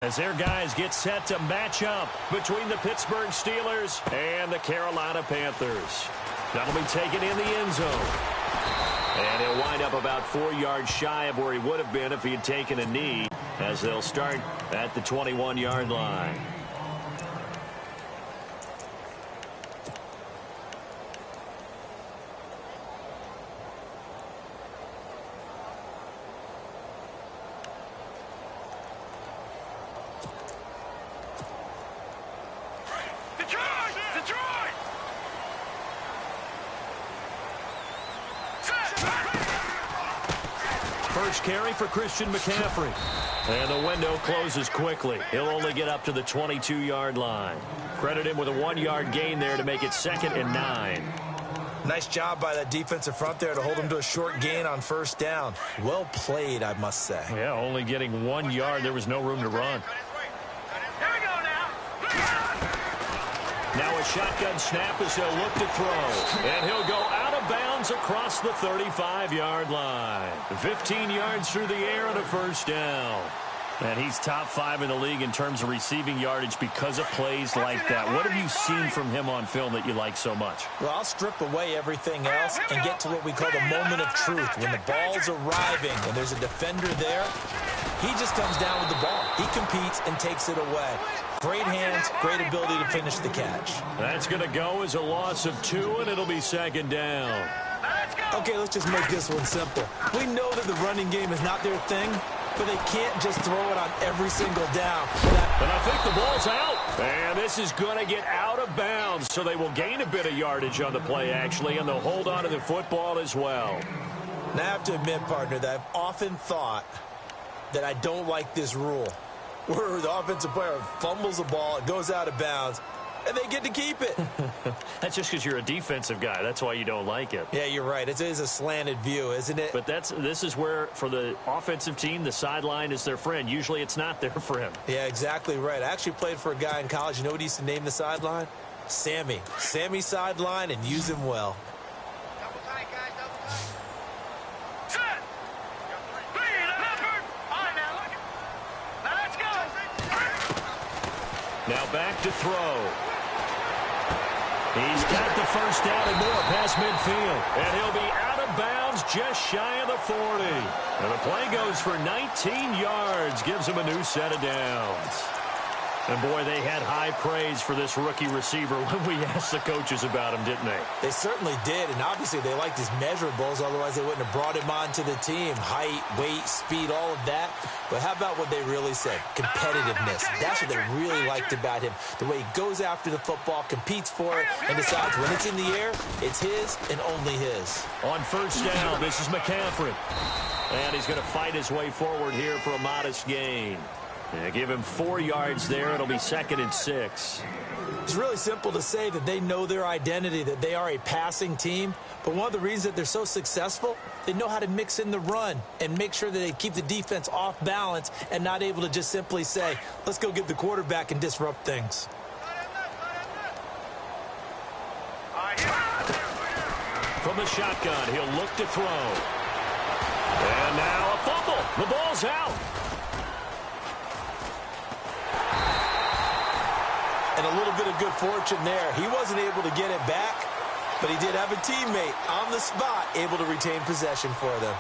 As their guys get set to match up between the Pittsburgh Steelers and the Carolina Panthers. That'll be taken in the end zone. And he'll wind up about 4 yards shy of where he would have been if he had taken a knee, as they'll start at the 21-yard line. First carry for Christian McCaffrey. And the window closes quickly. He'll only get up to the 22-yard line. Credit him with a 1-yard gain there to make it 2nd and 9. Nice job by that defensive front there to hold him to a short gain on first down. Well played, I must say. Yeah, only getting 1 yard. There was no room to run. Here we go now. Now a shotgun snap as he'll look to throw. And he'll go out of bounds across the 35-yard line. 15 yards through the air and a first down. And he's top 5 in the league in terms of receiving yardage because of plays like that. What have you seen from him on film that you like so much? Well, I'll strip away everything else and get to what we call the moment of truth. When the ball's arriving and there's a defender there, he just comes down with the ball. He competes and takes it away. Great hands, great ability to finish the catch. That's going to go as a loss of 2, and it'll be 2nd down. Okay, let's just make this one simple. We know that the running game is not their thing, but they can't just throw it on every single down. And I think the ball's out. And this is going to get out of bounds, so they will gain a bit of yardage on the play, actually, and they'll hold on to the football as well. Now, I have to admit, partner, that I've often thought that I don't like this rule, where the offensive player fumbles the ball, it goes out of bounds, and they get to keep it. That's just because you're a defensive guy. That's why you don't like it. Yeah, you're right. It is a slanted view, isn't it? But this is where, for the offensive team, the sideline is their friend. Usually it's not their friend. Yeah, exactly right. I actually played for a guy in college. You know what he used to name the sideline? Sammy. Sammy sideline, and use him well. Double tight, guys. Double tight. Set. Three, number. All right, now look. Now let's go. Now back to throw. He's got the first down and more past midfield. And he'll be out of bounds just shy of the 40. And the play goes for 19 yards. Gives him a new set of downs. And, boy, they had high praise for this rookie receiver when we asked the coaches about him, didn't they? They certainly did, and obviously they liked his measurables. Otherwise, they wouldn't have brought him onto the team. Height, weight, speed, all of that. But how about what they really said? Competitiveness. That's what they really liked about him. The way he goes after the football, competes for it, and decides when it's in the air, it's his and only his. On first down, this is McCaffrey. And he's going to fight his way forward here for a modest gain. Yeah, give him 4 yards there. It'll be 2nd and 6. It's really simple to say that they know their identity, that they are a passing team. But one of the reasons that they're so successful, they know how to mix in the run and make sure that they keep the defense off balance and not able to just simply say, let's go get the quarterback and disrupt things. From the shotgun, he'll look to throw. And now a fumble. The ball's out. And a little bit of good fortune there. He wasn't able to get it back, but he did have a teammate on the spot able to retain possession for them.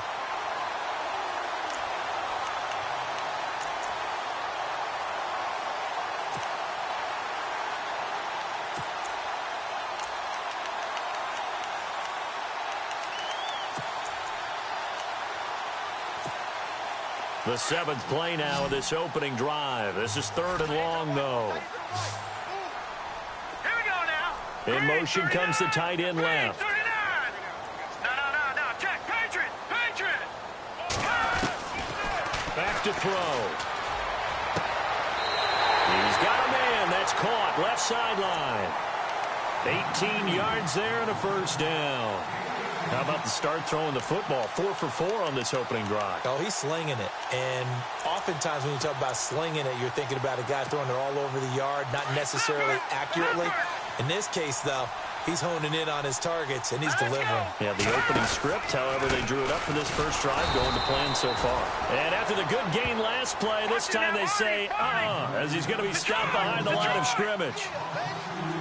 The 7th play now of this opening drive. This is 3rd and long, though. In motion comes the tight end left. No, check. Patriot. Back to throw. He's got a man. That's caught. Left sideline. 18 yards there and a first down. How about the start throwing the football? 4 for 4 on this opening drive. Oh, he's slinging it. And oftentimes when you talk about slinging it, you're thinking about a guy throwing it all over the yard, not necessarily accurately. In this case, though, He's honing in on his targets, and he's delivering. Yeah, the opening script, however, they drew it up for this first drive, going to plan so far. And after the good gain last play, this time they say, as he's going to be stopped behind the line of scrimmage.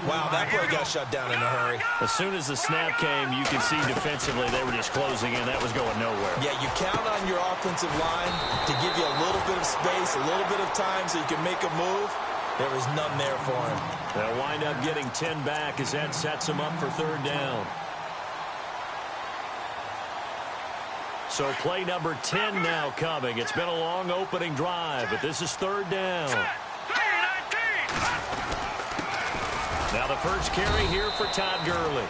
Wow, that play got shut down in a hurry. As soon as the snap came, you can see defensively they were just closing in. That was going nowhere. Yeah, you count on your offensive line to give you a little bit of space, a little bit of time so you can make a move. There was none there for him. They'll wind up getting 10 back as that sets him up for third down. So play number 10 now coming. It's been a long opening drive, but this is third down. Now the first carry here for Todd Gurley.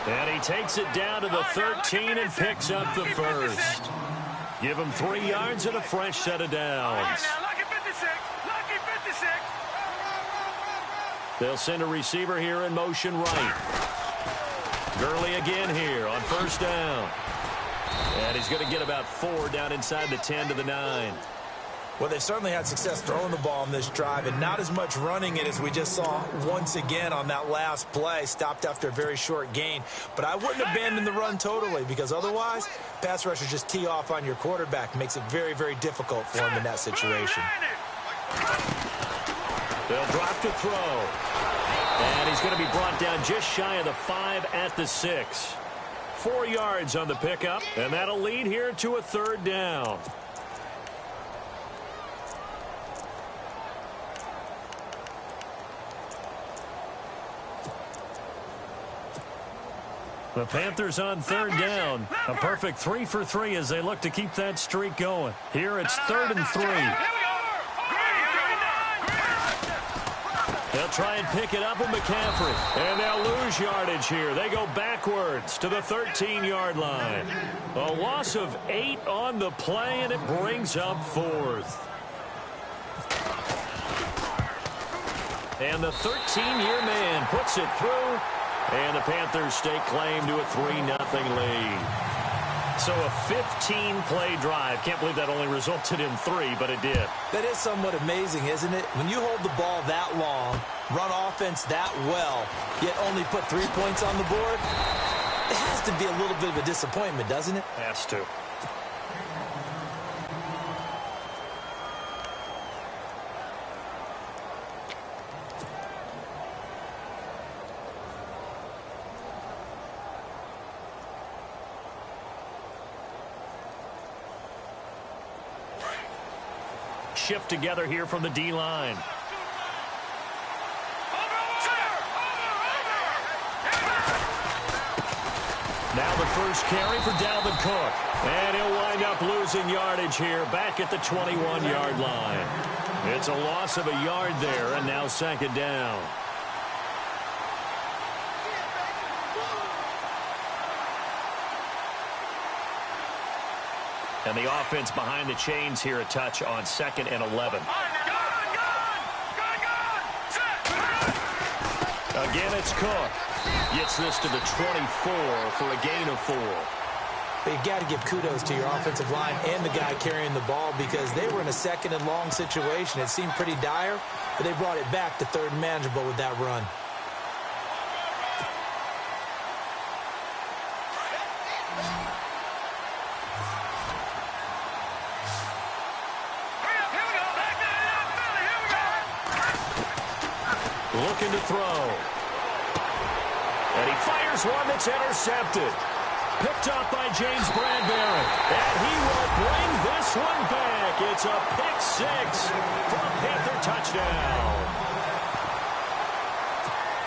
And he takes it down to the 13 and picks up the first. Give him 3 yards and a fresh set of downs. They'll send a receiver here in motion right. Gurley again here on first down. And he's going to get about 4 down inside the 10 to the 9. Well, they've certainly had success throwing the ball in this drive, and not as much running it as we just saw once again on that last play, stopped after a very short gain. But I wouldn't abandon the run totally, because otherwise, pass rushers just tee off on your quarterback. Makes it very, very difficult for him in that situation. They'll drop to throw. And he's going to be brought down just shy of the 5 at the 6. 4 yards on the pickup, and that'll lead here to a third down. The Panthers on third down. A perfect 3 for 3 as they look to keep that streak going. Here it's 3rd and 3. They'll try and pick it up with McCaffrey. And they'll lose yardage here. They go backwards to the 13-yard line. A loss of 8 on the play, and it brings up 4th. And the 13-year man puts it through. And the Panthers stake claim to a 3-0 lead. So a 15-play drive. Can't believe that only resulted in 3, but it did. That is somewhat amazing, isn't it? When you hold the ball that long, run offense that well, yet only put 3 points on the board, it has to be a little bit of a disappointment, doesn't it? Has to. Shift together here from the D-line. Now the first carry for Dalvin Cook. And he'll wind up losing yardage here back at the 21-yard line. It's a loss of a yard there, and now second down. And the offense behind the chains here a touch on 2nd and 11. Again, it's Cook. Gets this to the 24 for a gain of 4. But you got to give kudos to your offensive line and the guy carrying the ball, because they were in a 2nd and long situation. It seemed pretty dire, but they brought it back to 3rd and manageable with that run. Looking to throw. And he fires one that's intercepted. Picked up by James Bradbury. And he will bring this one back. It's a pick 6 for a Panther touchdown.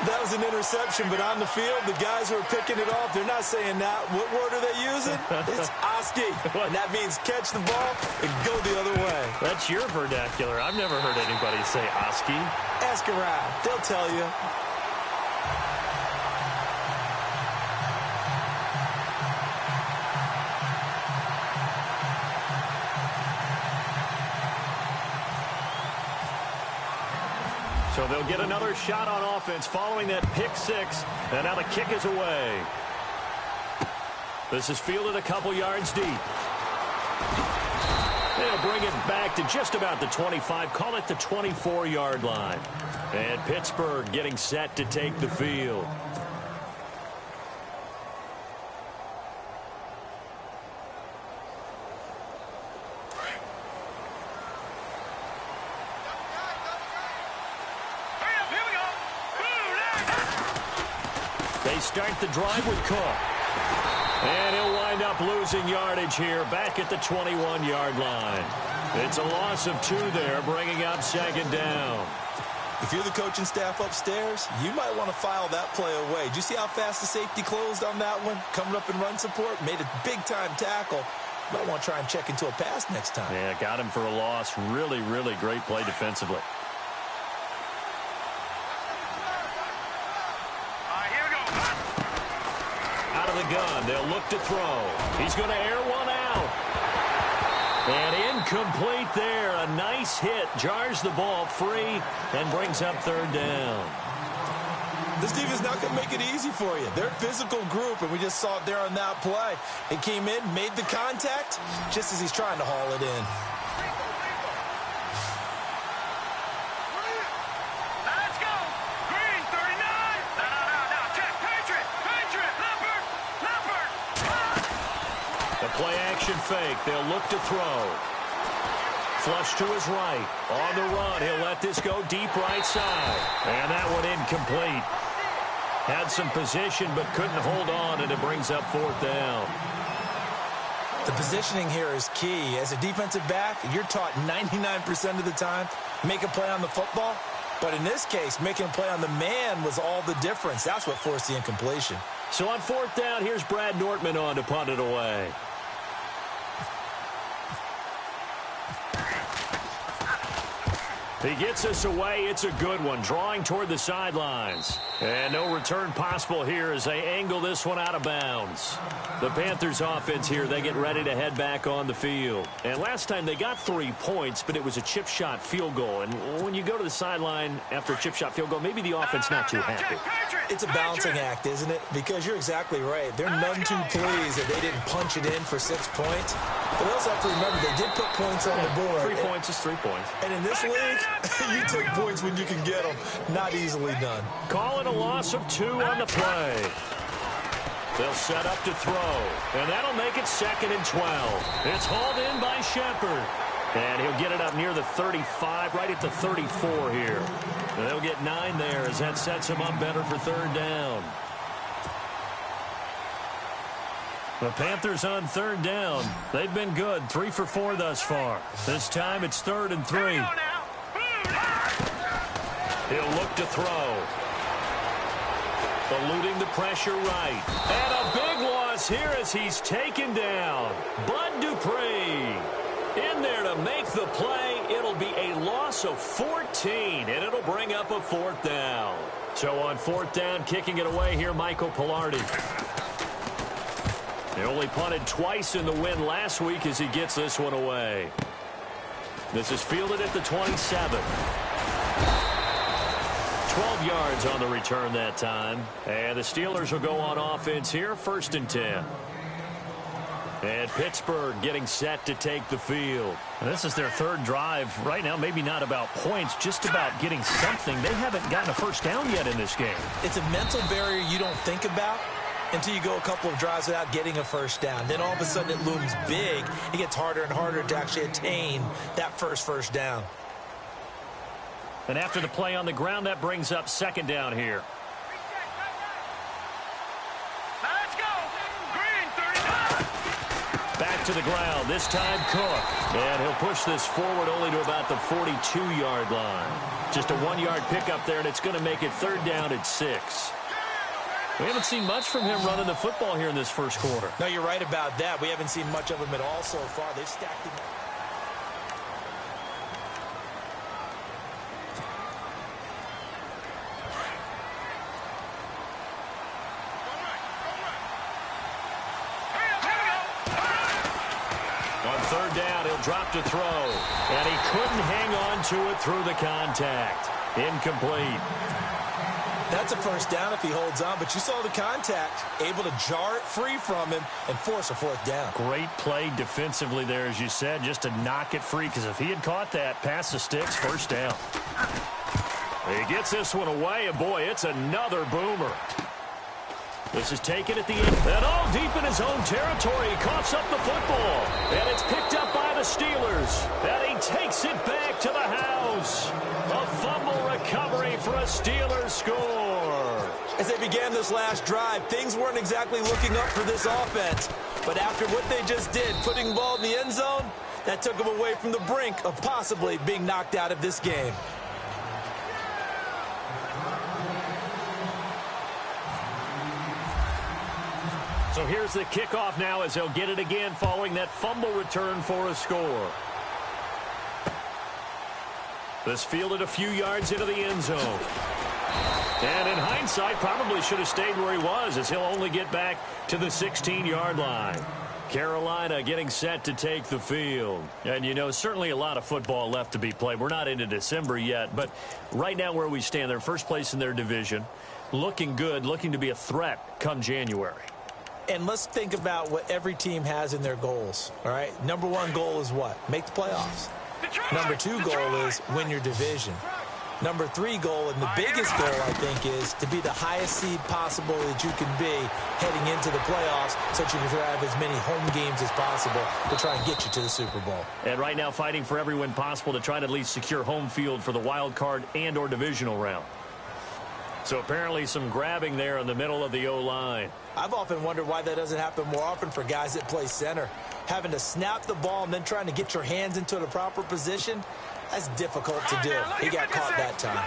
That was an interception, but on the field, the guys who are picking it off, they're not saying that. What word are they using? It's Oski. And that means catch the ball and go the other way. That's your vernacular. I've never heard anybody say Oski. Ask around. They'll tell you. So they'll get another shot on offense following that pick 6. And now the kick is away. This is fielded a couple yards deep. They'll bring it back to just about the 25. Call it the 24-yard line. And Pittsburgh getting set to take the field. They start the drive with Cook. And he'll wind up losing yardage here back at the 21-yard line. It's a loss of 2 there, bringing up second down. If you're the coaching staff upstairs, you might want to file that play away. Did you see how fast the safety closed on that one? Coming up in run support, made a big-time tackle. Might want to try and check into a pass next time. Yeah, got him for a loss. Really, really great play defensively. Here we go. Out of the gun, they'll look to throw. He's going to air one out. And incomplete there. A nice hit. Jars the ball free and brings up third down. This defense is not going to make it easy for you. They're a physical group, and we just saw it there on that play. It came in, made the contact, just as he's trying to haul it in. Let's go. Green, 39. No. Check. Patriot. Leopard. The play action fake. They'll look to throw. Flush to his right. On the run, he'll let this go deep right side. And that one incomplete. Had some position but couldn't hold on, and it brings up fourth down. The positioning here is key. As a defensive back, you're taught 99% of the time, make a play on the football. But in this case, making a play on the man was all the difference. That's what forced the incompletion. So on fourth down, here's Brad Nortman on to punt it away. He gets us away. It's a good one. Drawing toward the sidelines. And no return possible here as they angle this one out of bounds. The Panthers offense here, they get ready to head back on the field. And last time they got 3 points, but it was a chip shot field goal. And when you go to the sideline after a chip shot field goal, maybe the offense not too happy. It's a balancing act, isn't it? Because you're exactly right. They're none too pleased that they didn't punch it in for 6 points. But we also have to remember they did put points on the board. 3 points is 3 points. And in this league, you take points when you can get them. Not easily done. Call it a loss of 2 on the play. They'll set up to throw. And that'll make it 2nd and 12. It's hauled in by Shepard. And he'll get it up near the 35, right at the 34 here. And they'll get 9 there as that sets him up better for third down. The Panthers on third down. They've been good, 3 for 4 thus far. This time it's 3rd and 3. He'll look to throw. Eluding the pressure right. And a big loss here as he's taken down. Bud Dupree in there to make the play. It'll be a loss of 14, and it'll bring up a 4th down. So on 4th down, kicking it away here, Michael Pilardi. They only punted twice in the win last week as he gets this one away. This is fielded at the 27. 12 yards on the return that time. And the Steelers will go on offense here, 1st and 10. And Pittsburgh getting set to take the field. And this is their 3rd drive. Right now, maybe not about points, just about getting something. They haven't gotten a first down yet in this game. It's a mental barrier you don't think about until you go a couple of drives without getting a first down. Then all of a sudden it looms big. It gets harder and harder to actually attain that first down. And after the play on the ground, that brings up 2nd down here. Let's go. Green, 39. Back to the ground, this time Cook. And he'll push this forward only to about the 42-yard line. Just a 1-yard pickup there, and it's going to make it 3rd down at 6. We haven't seen much from him running the football here in this first quarter. No, you're right about that. We haven't seen much of him at all so far. They've stacked him up. On 3rd down, he'll drop to throw. And he couldn't hang on to it through the contact. Incomplete. That's a first down if he holds on, but you saw the contact, able to jar it free from him and force a 4th down. Great play defensively there, as you said, just to knock it free, because if he had caught that, pass the sticks, 1st down. He gets this one away, and boy, it's another boomer. This is taken at the end. And all deep in his own territory, he coughs up the football. And it's picked up by the Steelers. And he takes it back to the house. A fumble recovery. recovery for a Steelers score. As they began this last drive, things weren't exactly looking up for this offense. But after what they just did, putting the ball in the end zone, that took them away from the brink of possibly being knocked out of this game. So here's the kickoff now as they'll get it again following that fumble return for a score. This fielded a few yards into the end zone. And in hindsight, probably should have stayed where he was as he'll only get back to the 16-yard line. Carolina getting set to take the field. And, you know, certainly a lot of football left to be played. We're not into December yet, but right now where we stand, they're first place in their division, looking good, looking to be a threat come January. And let's think about what every team has in their goals, all right? Number one goal is what? Make the playoffs. Number two goal is win your division. Number three goal, and the biggest goal, I think, is to be the highest seed possible that you can be heading into the playoffs so that you can have as many home games as possible to try and get you to the Super Bowl. And right now fighting for every win possible to try to at least secure home field for the wild card and or divisional round. So apparently some grabbing there in the middle of the O-line. I've often wondered why that doesn't happen more often for guys that play center. Having to snap the ball and then trying to get your hands into the proper position, that's difficult to do. He got caught that time.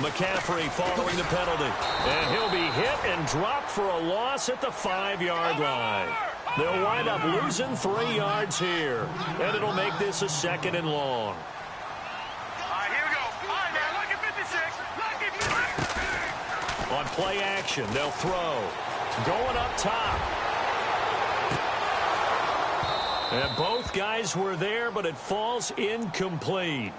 McCaffrey following the penalty. And he'll be hit and dropped for a loss at the 5-yard line. They'll wind up losing 3 yards here. And it'll make this a 2nd and long. On play action, they'll throw. Going up top. And both guys were there, but it falls incomplete.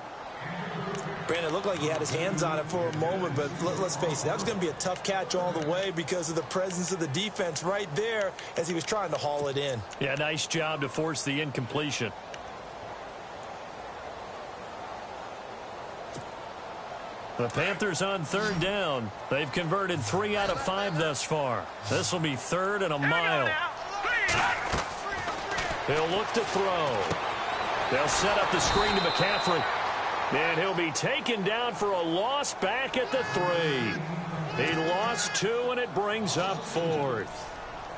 Brandon, it looked like he had his hands on it for a moment, but let's face it, that was going to be a tough catch all the way because of the presence of the defense right there as he was trying to haul it in. Yeah, nice job to force the incompletion. The Panthers on 3rd down. They've converted 3 out of 5 thus far. This will be 3rd and a mile. They'll look to throw. They'll set up the screen to McCaffrey. And he'll be taken down for a loss back at the 3. He lost 2, and it brings up 4th.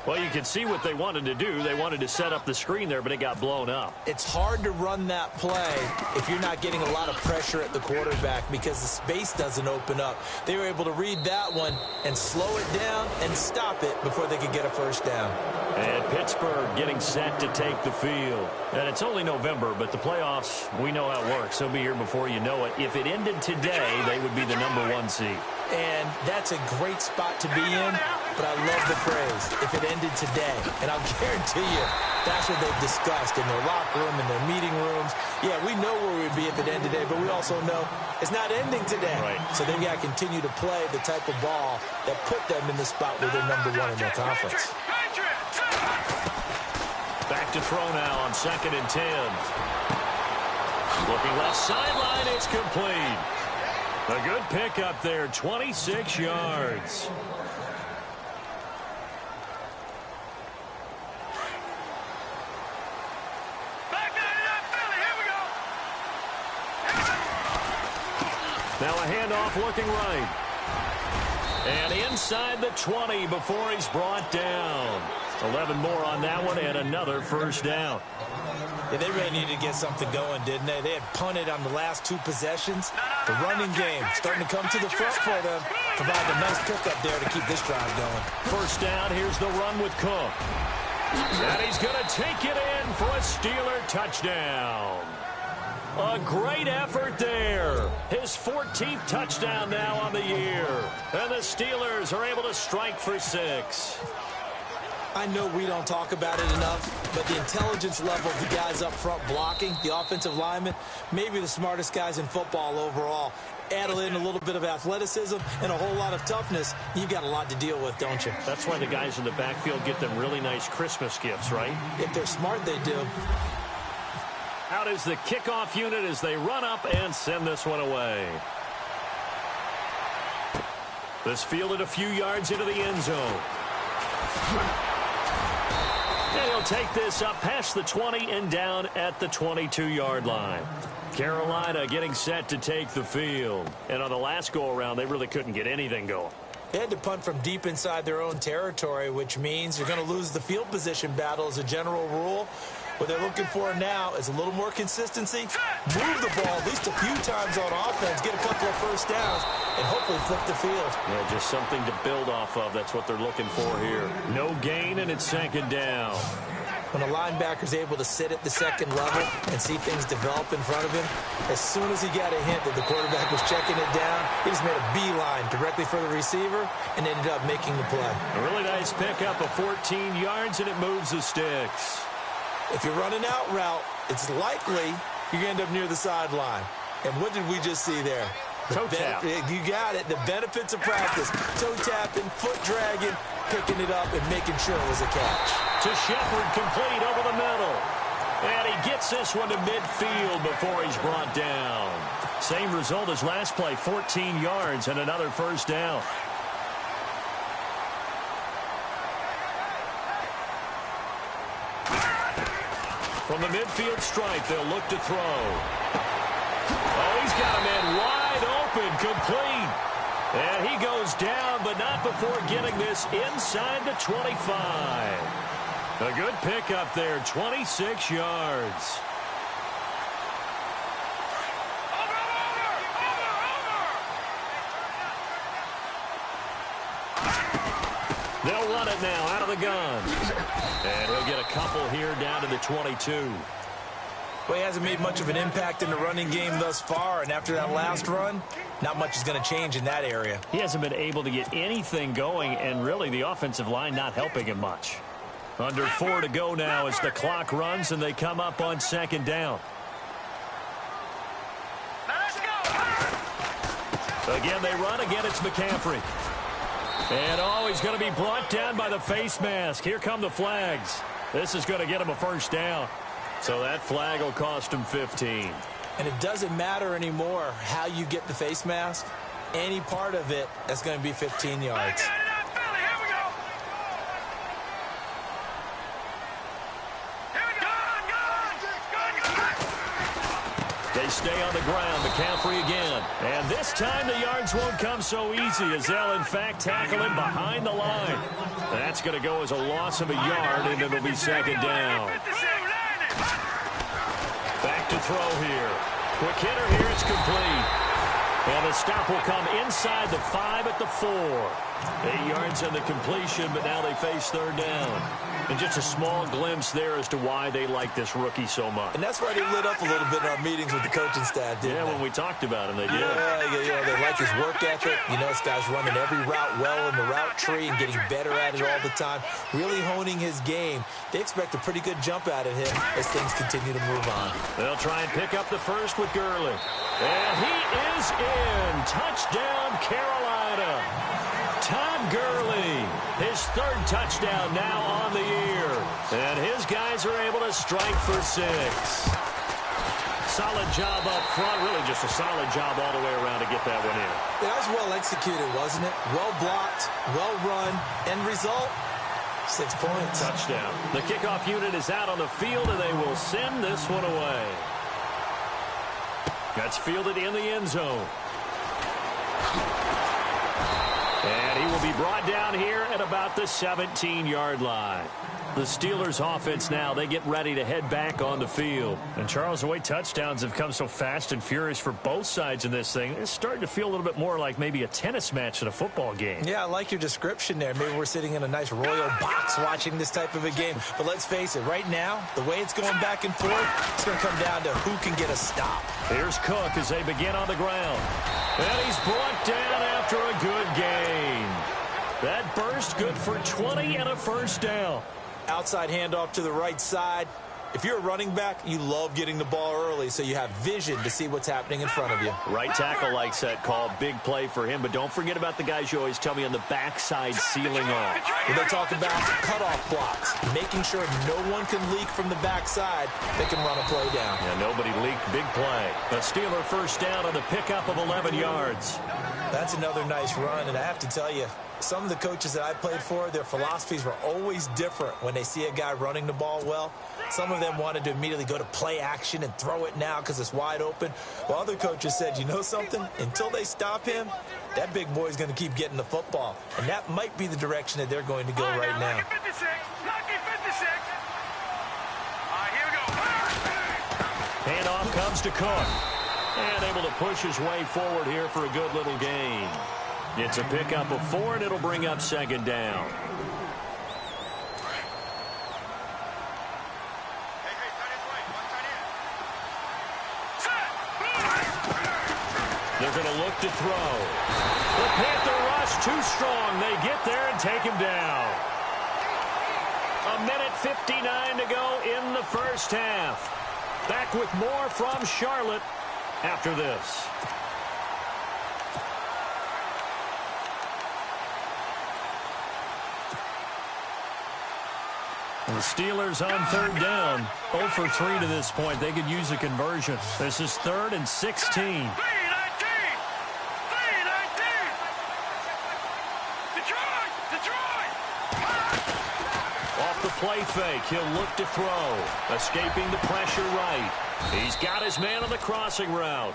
Well, you can see what they wanted to do. They wanted to set up the screen there, but it got blown up. It's hard to run that play if you're not getting a lot of pressure at the quarterback because the space doesn't open up. They were able to read that one and slow it down and stop it before they could get a first down. And Pittsburgh getting set to take the field. And it's only November, but the playoffs, we know how it works. They'll be here before you know it. If it ended today, they would be the number 1 seed. And that's a great spot to be in, but I love the phrase, if it ended today. And I'll guarantee you, that's what they've discussed in their locker room, in their meeting rooms. Yeah, we know where we'd be if it ended today, but we also know it's not ending today. Right. So they've got to continue to play the type of ball that put them in the spot where they're number 1 in their conference. Back to throw now on 2nd and 10. Looking left sideline, it's complete. A good pickup there, 26 yards. Now a handoff looking right. And inside the 20 before he's brought down. 11 more on that one and another first down. Yeah, they really needed to get something going, didn't they? They had punted on the last 2 possessions. The running game starting to come to the front for them. Provide a nice pickup there to keep this drive going. First down, here's the run with Cook. And he's going to take it in for a Steeler touchdown. A great effort there. His 14th touchdown now on the year. And the Steelers are able to strike for 6. I know we don't talk about it enough, but the intelligence level of the guys up front blocking, the offensive linemen, maybe the smartest guys in football overall. Add in a little bit of athleticism and a whole lot of toughness, you've got a lot to deal with, don't you? That's why the guys in the backfield get them really nice Christmas gifts, right? If they're smart, they do. Out is the kickoff unit as they run up and send this one away. This fielded a few yards into the end zone. And he'll take this up past the 20 and down at the 22-yard line. Carolina getting set to take the field. And on the last go-around, they really couldn't get anything going. They had to punt from deep inside their own territory, which means you're going to lose the field position battle as a general rule. What they're looking for now is a little more consistency, move the ball at least a few times on offense, get a couple of first downs, and hopefully flip the field. Yeah, just something to build off of. That's what they're looking for here. No gain, and it's second down. When a linebacker's able to sit at the second level and see things develop in front of him, as soon as he got a hint that the quarterback was checking it down, he just made a beeline directly for the receiver and ended up making the play. A really nice pickup of 14 yards, and it moves the sticks. If you're running out route, it's likely you're going to end up near the sideline. And what did we just see there? Toe tap. You got it. The benefits of practice. Toe tapping, foot dragging, picking it up, and making sure it was a catch. To Shepard, complete over the middle. And he gets this one to midfield before he's brought down. Same result as last play, 14 yards and another first down. From the midfield stripe, they'll look to throw. Oh, he's got a man wide open, complete. And he goes down, but not before getting this inside the 25. A good pickup there, 26 yards. They'll run it now out of the gun. And he'll get a couple here down to the 22. Well, he hasn't made much of an impact in the running game thus far, and after that last run, not much is going to change in that area. He hasn't been able to get anything going, and really the offensive line not helping him much. Under 4 to go now as the clock runs, and they come up on second down. Again, they run. Again, it's McCaffrey. And he's going to be brought down by the face mask. Here come the flags. This is going to get him a first down. So that flag will cost him 15. And it doesn't matter anymore how you get the face mask. Any part of it, that's going to be 15 yards. They stay on the ground. McCaffrey again. And this time the yards won't come so easy as they'll, in fact, tackle him behind the line. That's going to go as a loss of a yard, and it'll be second down. Back to throw here. Quick hitter here. It's complete. And the stop will come inside the 5 at the 4. 8 yards on the completion, but now they face third down. And just a small glimpse there as to why they like this rookie so much. And that's why they lit up a little bit in our meetings with the coaching staff, didn't they? When we talked about him, they did. Yeah, they like his work ethic. You know, this guy's running every route well in the route tree and getting better at it all the time, really honing his game. They expect a pretty good jump out of him as things continue to move on. They'll try and pick up the first with Gurley. And he is in. Touchdown, Carolina. Todd Gurley, his third touchdown now on the year. And his guys are able to strike for 6. Solid job up front, really just a solid job all the way around to get that one in. That was well executed, wasn't it? Well blocked, well run, end result, 6 points. Touchdown. The kickoff unit is out on the field, and they will send this one away. That's fielded in the end zone. And he will be brought down here at about the 17-yard line. The Steelers offense now, they get ready to head back on the field. And Charles, the way touchdowns have come so fast and furious for both sides in this thing, it's starting to feel a little bit more like maybe a tennis match than a football game. Yeah, I like your description there. Maybe we're sitting in a nice royal box watching this type of a game. But let's face it, right now, the way it's going back and forth, it's going to come down to who can get a stop. Here's Cook as they begin on the ground. And he's brought down after a good gain. That burst good for 20 and a first down. Outside handoff to the right side. If you're a running back, you love getting the ball early so you have vision to see what's happening in front of you. Right tackle likes that call. Big play for him. But don't forget about the guys you always tell me on the backside sealing off. When they talk about cutoff blocks, making sure no one can leak from the backside, they can run a play down. Yeah, nobody leaked. Big play. A Steeler first down on the pickup of 11 yards. That's another nice run, and I have to tell you, some of the coaches that I played for, their philosophies were always different when they see a guy running the ball well. Some of them wanted to immediately go to play action and throw it now because it's wide open. While other coaches said, you know something? Until they stop him, that big boy's going to keep getting the football. And that might be the direction that they're going to go right now. Lucky 56. Lucky 56. Here we go. Handoff comes to Cook. And able to push his way forward here for a good little gain. It's a pickup of 4, and it'll bring up second down. They're going to look to throw. The Panther rush too strong. They get there and take him down. 1:59 to go in the first half. Back with more from Charlotte after this. The Steelers on third down. 0 for 3 to this point. They could use a conversion. This is 3rd and 16. Off the play fake, he'll look to throw. Escaping the pressure right. He's got his man on the crossing route.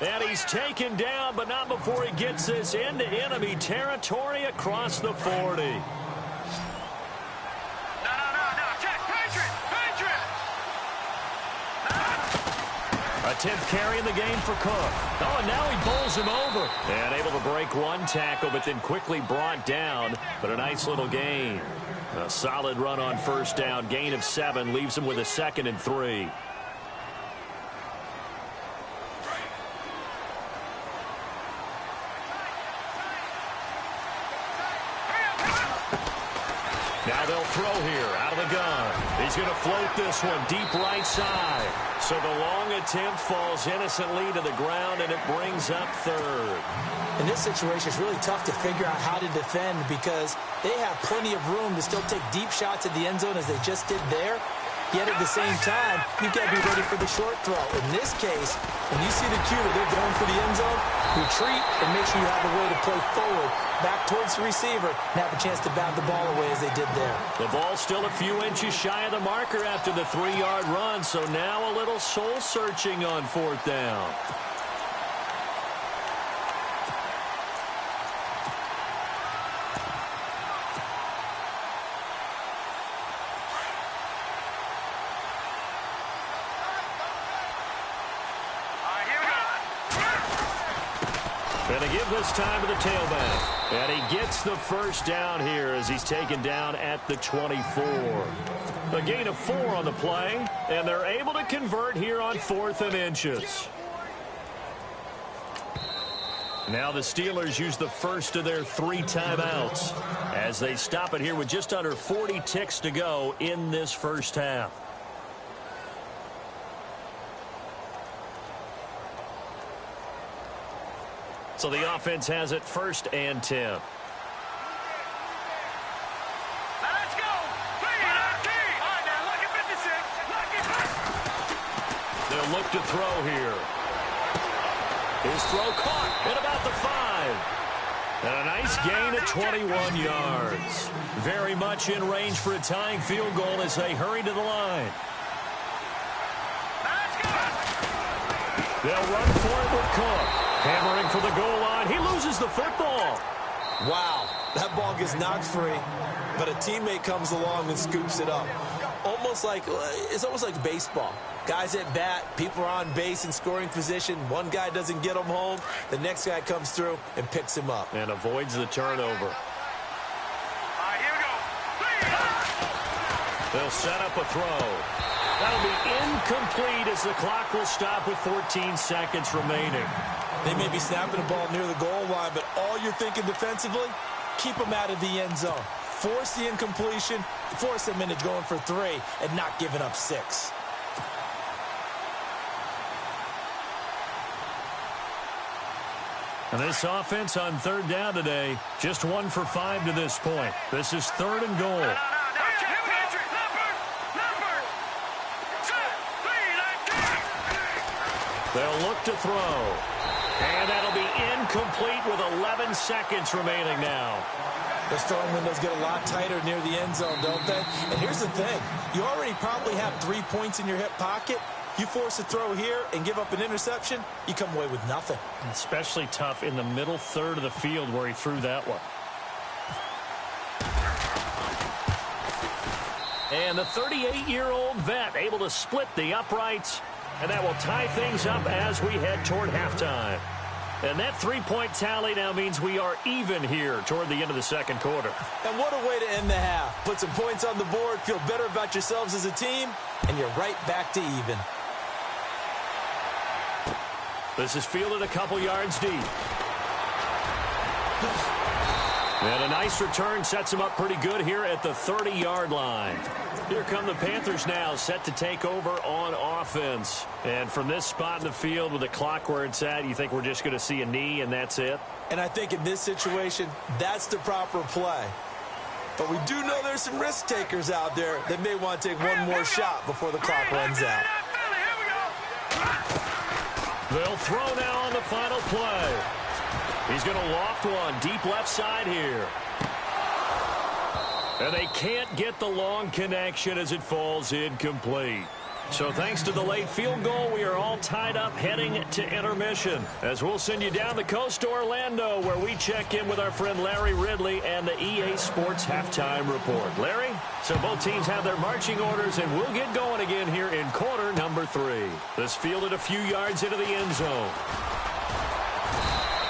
And he's taken down, but not before he gets this into enemy territory across the 40. A 10th carry in the game for Cook. Oh, and now he bowls him over. And able to break one tackle, but then quickly brought down. But a nice little gain. A solid run on first down. Gain of 7 leaves him with a 2nd and 3. Now they'll throw here out of the gun. He's going to float this one deep right side. So the long attempt falls innocently to the ground, and it brings up 3rd. In this situation, it's really tough to figure out how to defend because they have plenty of room to still take deep shots at the end zone as they just did there. Yet at the same time, you've got to be ready for the short throw. In this case, when you see the cue that they're going for the end zone, retreat and make sure you have a way to play forward, back towards the receiver, and have a chance to bat the ball away as they did there. The ball's still a few inches shy of the marker after the 3-yard run, so now a little soul-searching on 4th down. And they give this time to the tailback. And he gets the first down here as he's taken down at the 24. A gain of 4 on the play, and they're able to convert here on 4th and inches. Now the Steelers use the first of their 3 timeouts as they stop it here with just under 40 ticks to go in this first half. So the offense has it 1st and 10. Let's go. Lucky 56. Lucky 56. They'll look to throw here. His throw caught at about the 5. And a nice gain of 21 yards. Very much in range for a tying field goal as they hurry to the line. Let's go. They'll run for it with Cook. Hammering for the goal line. He loses the football. Wow, that ball gets knocked free, but a teammate comes along and scoops it up. It's almost like baseball. Guys at bat, people are on base in scoring position. One guy doesn't get him home. The next guy comes through and picks him up. And avoids the turnover. Here we go. They'll set up a throw. That'll be incomplete as the clock will stop with 14 seconds remaining. They may be snapping the ball near the goal line, but all you're thinking defensively, keep them out of the end zone. Force the incompletion, force them into going for 3, and not giving up 6. And this offense on 3rd down today, just 1 for 5 to this point. This is 3rd and goal. They'll look to throw. And that'll be incomplete with 11 seconds remaining now. Those throwing windows get a lot tighter near the end zone, don't they? And here's the thing. You already probably have 3 points in your hip pocket. You force a throw here and give up an interception, you come away with nothing. Especially tough in the middle third of the field where he threw that one. And the 38-year-old vet able to split the uprights. And that will tie things up as we head toward halftime. And that 3-point tally now means we are even here toward the end of the second quarter. And what a way to end the half. Put some points on the board, feel better about yourselves as a team, and you're right back to even. This is fielded a couple yards deep. And a nice return sets him up pretty good here at the 30-yard line. Here come the Panthers now, set to take over on offense. And from this spot in the field with the clock where it's at, you think we're just going to see a knee and that's it? And I think in this situation, that's the proper play. But we do know there's some risk takers out there that may want to take one more shot before the clock runs out. They'll throw now on the final play. He's going to loft one deep left side here. And they can't get the long connection as it falls incomplete. So thanks to the late field goal, we are all tied up heading to intermission. As we'll send you down the coast to Orlando, where we check in with our friend Larry Ridley and the EA Sports Halftime Report. Larry, so both teams have their marching orders, and we'll get going again here in quarter number 3. This fielded a few yards into the end zone.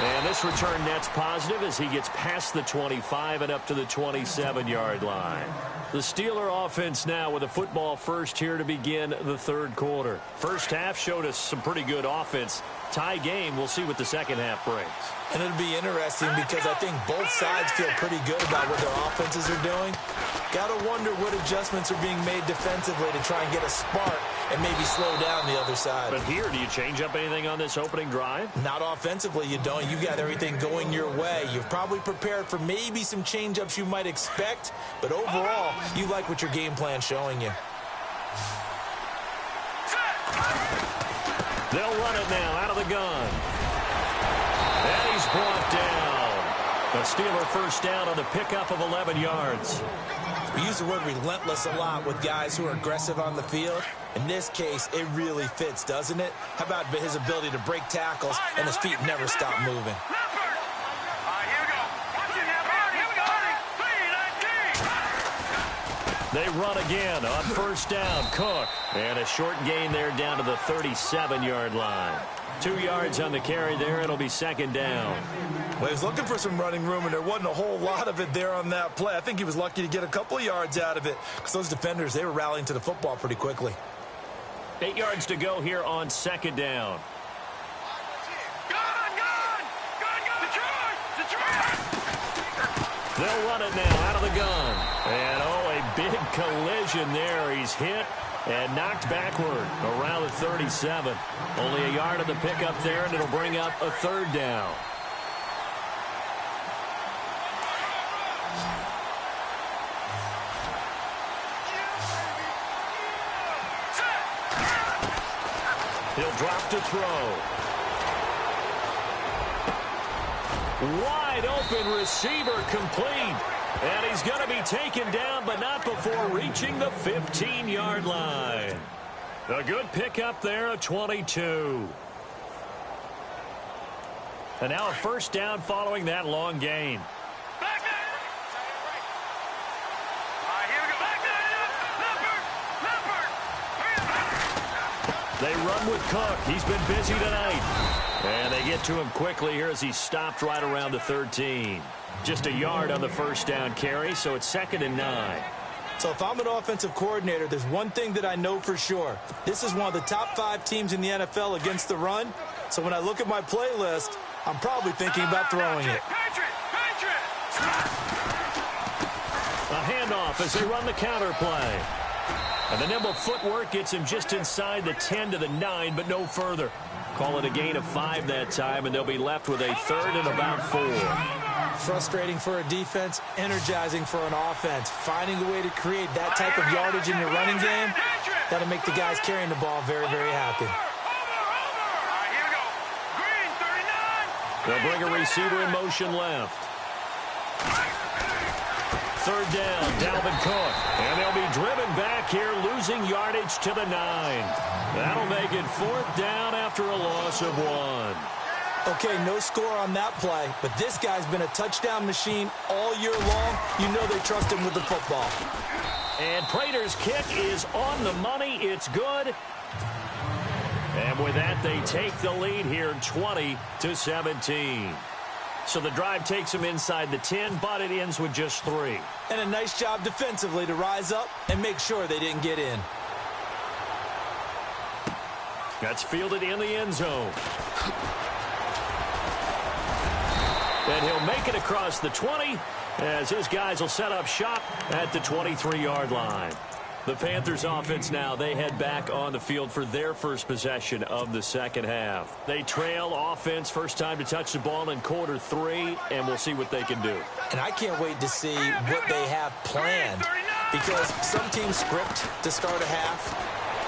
And this return net's positive as he gets past the 25 and up to the 27-yard line. The Steeler offense now with a football first here to begin the third quarter. First half showed us some pretty good offense. Tie game, we'll see what the second half brings. And it'll be interesting because I think both sides feel pretty good about what their offenses are doing. Got to wonder what adjustments are being made defensively to try and get a spark and maybe slow down the other side. But here, do you change up anything on this opening drive? Not offensively, you don't. You've got everything going your way. You've probably prepared for maybe some change-ups you might expect, but overall, you like what your game plan's showing you. They'll run it now out of the gun. And he's brought down. The Steeler first down on the pickup of 11 yards. We use the word relentless a lot with guys who are aggressive on the field. In this case, it really fits, doesn't it? How about his ability to break tackles and his feet never stop moving? They run again on first down. Cook. And a short gain there down to the 37-yard line. 2 yards on the carry there. It'll be second down. Well, he was looking for some running room, and there wasn't a whole lot of it there on that play. I think he was lucky to get a couple of yards out of it because those defenders, they were rallying to the football pretty quickly. 8 yards to go here on second down. They'll run it now out of the gun. And, a big collision there. He's hit and knocked backward around the 37. Only a yard of the pickup there, and it'll bring up a third down. He'll drop to throw. Wide open receiver complete. And he's going to be taken down, but not before reaching the 15-yard line. A good pickup there, a 22. And now a first down following that long gain. They run with Cook. He's been busy tonight. And they get to him quickly here as he stopped right around the 13. Just a yard on the first down carry, so it's 2nd and 9. So if I'm an offensive coordinator, there's one thing that I know for sure. This is one of the top 5 teams in the NFL against the run. So when I look at my playlist, I'm probably thinking about throwing it. A handoff as they run the counter play. And the nimble footwork gets him just inside the 10 to the 9, but no further. Call it a gain of 5 that time, and they'll be left with a 3rd and about 4. Frustrating for a defense, energizing for an offense. Finding a way to create that type of yardage in your running game, that'll make the guys carrying the ball very, very happy. They'll bring a receiver in motion left. Third down, Dalvin Cook. And they'll be driven back here, losing yardage to the 9. That'll make it 4th down after a loss of 1. Okay, no score on that play, but this guy's been a touchdown machine all year long. You know they trust him with the football. And Prater's kick is on the money. It's good. And with that, they take the lead here, 20-17. So the drive takes them inside the 10, but it ends with just 3. And a nice job defensively to rise up and make sure they didn't get in. That's fielded in the end zone. And he'll make it across the 20 as his guys will set up shop at the 23-yard line. The Panthers offense now, they head back on the field for their first possession of the second half. They trail offense, first time to touch the ball in quarter 3, and we'll see what they can do. And I can't wait to see what they have planned, because some teams script to start a half.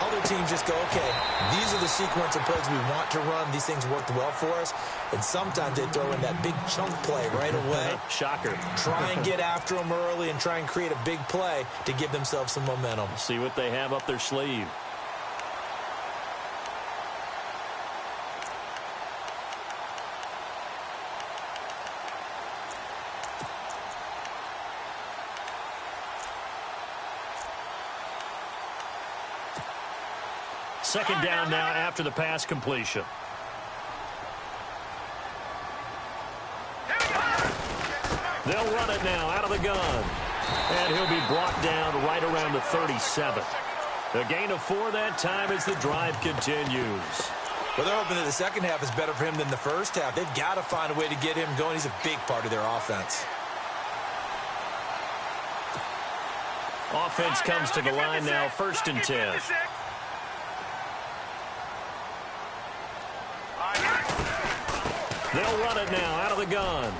Other teams just go, okay, these are the sequence of plays we want to run. These things worked well for us. And sometimes they throw in that big chunk play right away. Shocker. Try and get after them early and try and create a big play to give themselves some momentum. See what they have up their sleeve. Second down now after the pass completion. They'll run it now out of the gun. And he'll be brought down right around the 37. A gain of 4 that time as the drive continues. Well, they're hoping that the second half is better for him than the first half. They've got to find a way to get him going. He's a big part of their offense. Offense comes to the line now, 1st and 10. They'll run it now out of the gun.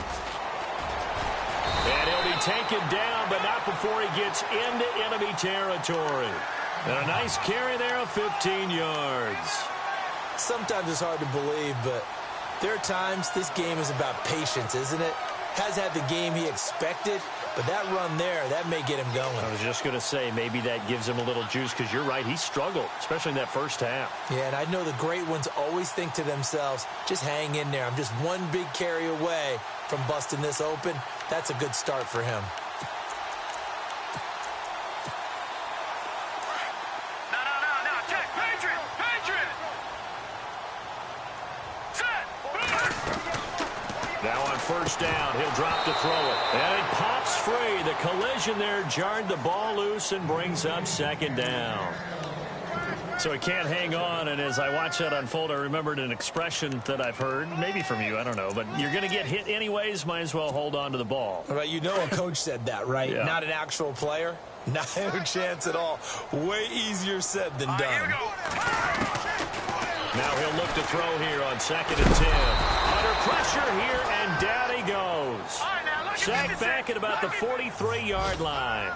And he'll be taken down, but not before he gets into enemy territory. And a nice carry there of 15 yards. Sometimes it's hard to believe, but there are times this game is about patience, isn't it? Has had the game he expected, but that run there, that may get him going. I was just going to say, maybe that gives him a little juice, because you're right, he struggled, especially in that first half. Yeah, and I know the great ones always think to themselves, just hang in there. I'm just one big carry away from busting this open. That's a good start for him. No. Check. Patriot. Set. Now on first down, he'll drop to throw it. And it pops free. The collision there jarred the ball loose and brings up second down. So he can't hang on, and as I watch that unfold, I remembered an expression that I've heard, maybe from you, I don't know, but you're going to get hit anyways, might as well hold on to the ball. Right, you know a coach said that, right? Yeah. Not an actual player. Not a chance at all. Way easier said than done. Now he'll look to throw here on 2nd and 10. Under pressure here, and down he goes. Sacked back at about the 43-yard line.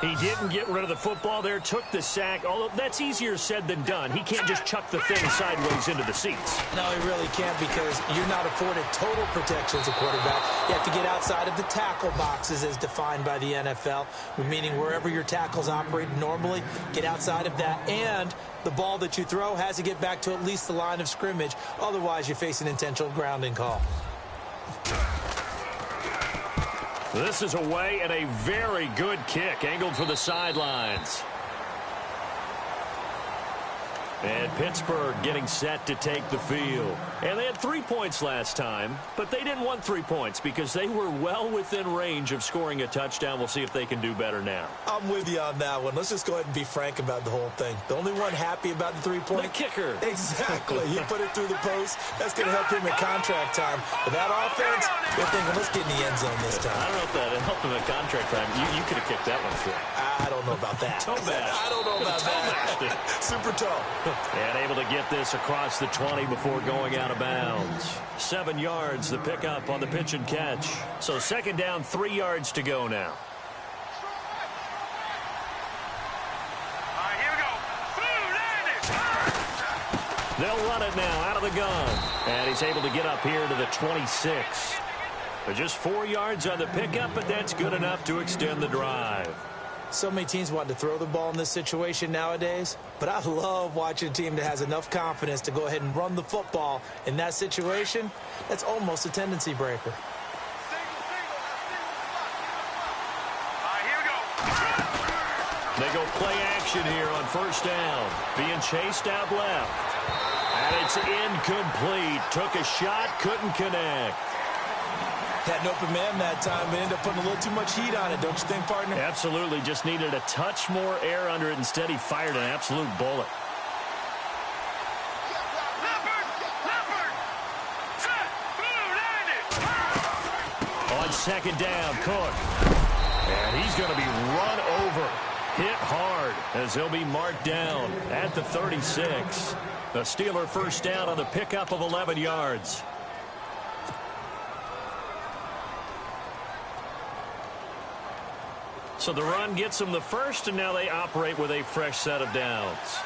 He didn't get rid of the football there, took the sack, although that's easier said than done. He can't just chuck the thing sideways into the seats. No, he really can't, because you're not afforded total protection as a quarterback. You have to get outside of the tackle boxes as defined by the NFL, meaning wherever your tackles operate normally, get outside of that, and the ball that you throw has to get back to at least the line of scrimmage. Otherwise, you face an intentional grounding call. This is away and a very good kick, angled for the sidelines. And Pittsburgh getting set to take the field. And they had 3 points last time, but they didn't want 3 points because they were well within range of scoring a touchdown. We'll see if they can do better now. I'm with you on that one. Let's just go ahead and be frank about the whole thing. The only one happy about the 3-point? The kicker. Exactly. He put it through the post. That's going to help him at contract time. But that offense, they're thinking, let's get in the end zone this time. I don't know if that helped him at contract time. You could have kicked that one through. I don't know about that. Toe bash. I don't know about that. Super toe. And able to get this across the 20 before going out of bounds. 7 yards, the pickup on the pitch and catch. So second down, 3 yards to go now. All right, here we go. Boom, landed. They'll run it now out of the gun. And he's able to get up here to the 26. They're just 4 yards on the pickup, but that's good enough to extend the drive. So many teams want to throw the ball in this situation nowadays, but I love watching a team that has enough confidence to go ahead and run the football in that situation. That's almost a tendency breaker. They go play action here on first down. Being chased out left. And it's incomplete. Took a shot, couldn't connect. Had an open man that time, but ended up putting a little too much heat on it, don't you think, partner? Absolutely. Just needed a touch more air under it. Instead, he fired an absolute bullet. On second down, Cook. And he's going to be run over. Hit hard as he'll be marked down at the 36. The Steeler first down on the pickup of 11 yards. So the run gets them the first, and now they operate with a fresh set of downs.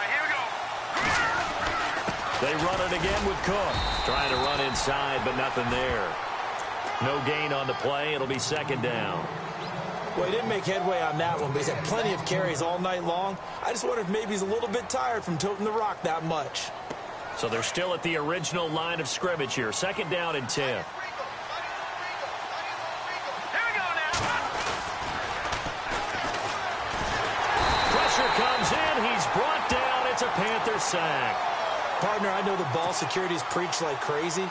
Here we go. They run it again with Cook. Trying to run inside, but nothing there. No gain on the play. It'll be second down. Well, he didn't make headway on that one, but he's had plenty of carries all night long. I just wonder if maybe he's a little bit tired from toting the rock that much. So they're still at the original line of scrimmage here. Second down and 10. Pressure comes in. He's brought down. It's a Panther sack. Partner, I know the ball security's preached like crazy,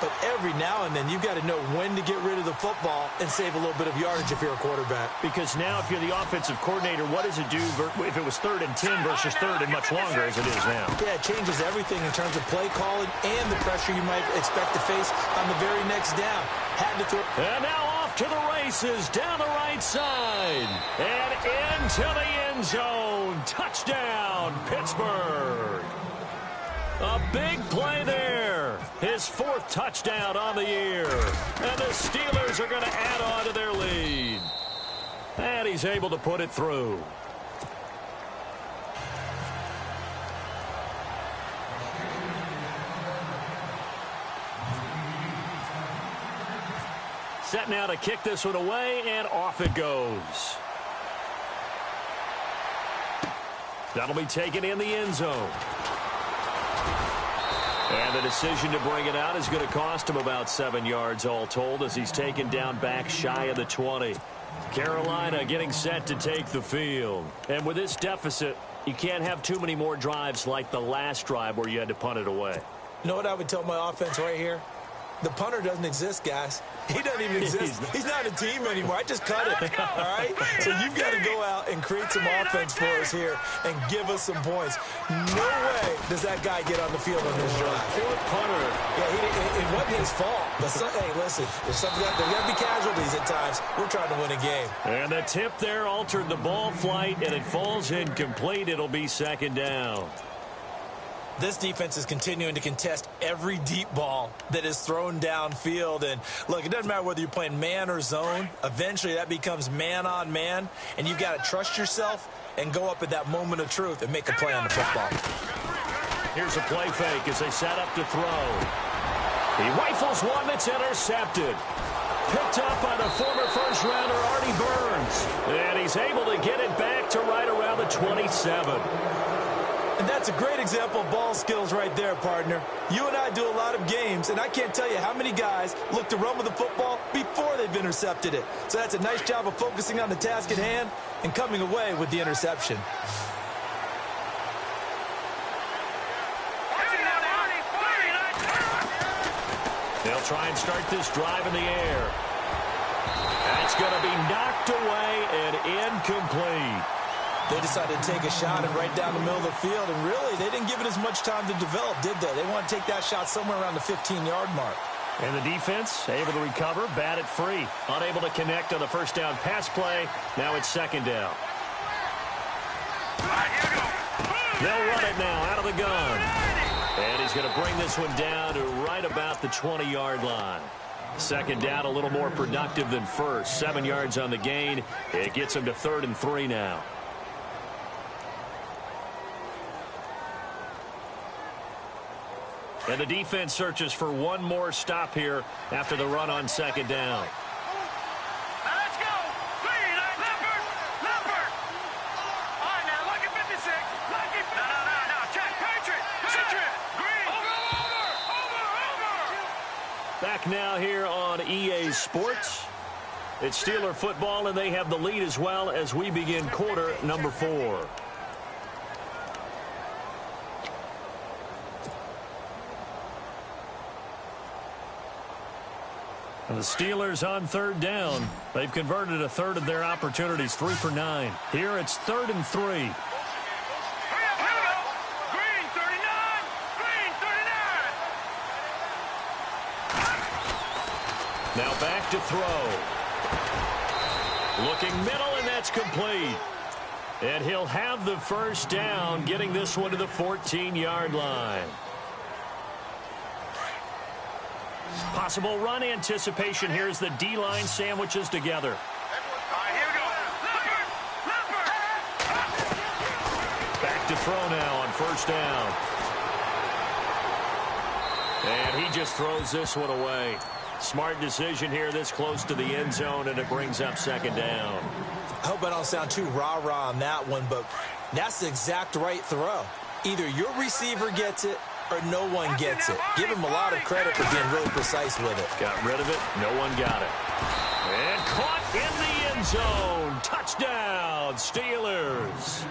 but every now and then you've got to know when to get rid of the football and save a little bit of yardage if you're a quarterback. Because now if you're the offensive coordinator, what does it do if it was 3rd and 10 versus 3rd and much longer as it is now? Yeah, it changes everything in terms of play calling and the pressure you might expect to face on the very next down. Had to throw. And now off to the races down the right side. And into the end zone. Touchdown, Pittsburgh. A big play there. His 4th touchdown on the year. And the Steelers are going to add on to their lead. And he's able to put it through. Set now to kick this one away, and off it goes. That'll be taken in the end zone. And the decision to bring it out is going to cost him about 7 yards all told as he's taken down back shy of the 20. Carolina getting set to take the field. And with this deficit, you can't have too many more drives like the last drive where you had to punt it away. You know what I would tell my offense right here? The punter doesn't exist, guys. He doesn't even exist. He's not a team anymore. I just cut it, all right? So you've got to go out and create some offense for us here and give us some points. No way does that guy get on the field on this drive. Poor punter. Yeah, it wasn't his fault. But hey, listen, there's got to be casualties at times. We're trying to win a game. And the tip there altered the ball flight, and it falls incomplete. It'll be second down. This defense is continuing to contest every deep ball that is thrown downfield. And, look, it doesn't matter whether you're playing man or zone. Eventually, that becomes man-on-man. And you've got to trust yourself and go up at that moment of truth and make a play on the football. Here's a play fake as they set up to throw. He rifles one that's intercepted. Picked up by the former first-rounder Artie Burns. And he's able to get it back to right around the 27. And that's a great example of ball skills right there, partner. You and I do a lot of games, and I can't tell you how many guys look to run with the football before they've intercepted it. So that's a nice job of focusing on the task at hand and coming away with the interception. They'll try and start this drive in the air. That's going to be knocked away and incomplete. They decided to take a shot and right down the middle of the field, and really, they didn't give it as much time to develop, did they? They want to take that shot somewhere around the 15-yard mark. And the defense able to recover, bat it free. Unable to connect on the first down pass play. Now it's second down. They'll run it now out of the gun. And he's going to bring this one down to right about the 20-yard line. Second down, a little more productive than first. 7 yards on the gain. It gets him to 3rd and 3 now. And the defense searches for one more stop here after the run on second down. Let's go. Leopard. All right, now, look at 56. No. Check. Patriot. Green. Over. Back now here on EA Sports. It's Steeler football, and they have the lead as well as we begin quarter number 4. And the Steelers on third down. They've converted a third of their opportunities, 3 for 9. Here it's 3rd and 3. Here we go. Green 39. Now back to throw. Looking middle, and that's complete. And he'll have the first down, getting this one to the 14-yard line. Possible run anticipation. Here's the D-line sandwiches together. All right, here we go. Leopard. Back to throw now on first down. And he just throws this one away. Smart decision here this close to the end zone, and it brings up second down. I hope I don't sound too rah-rah on that one, but that's the exact right throw. Either your receiver gets it or no one gets it. Give him a lot of credit for being really precise with it. Got rid of it. No one got it. And caught in the end zone. Touchdown, Steelers.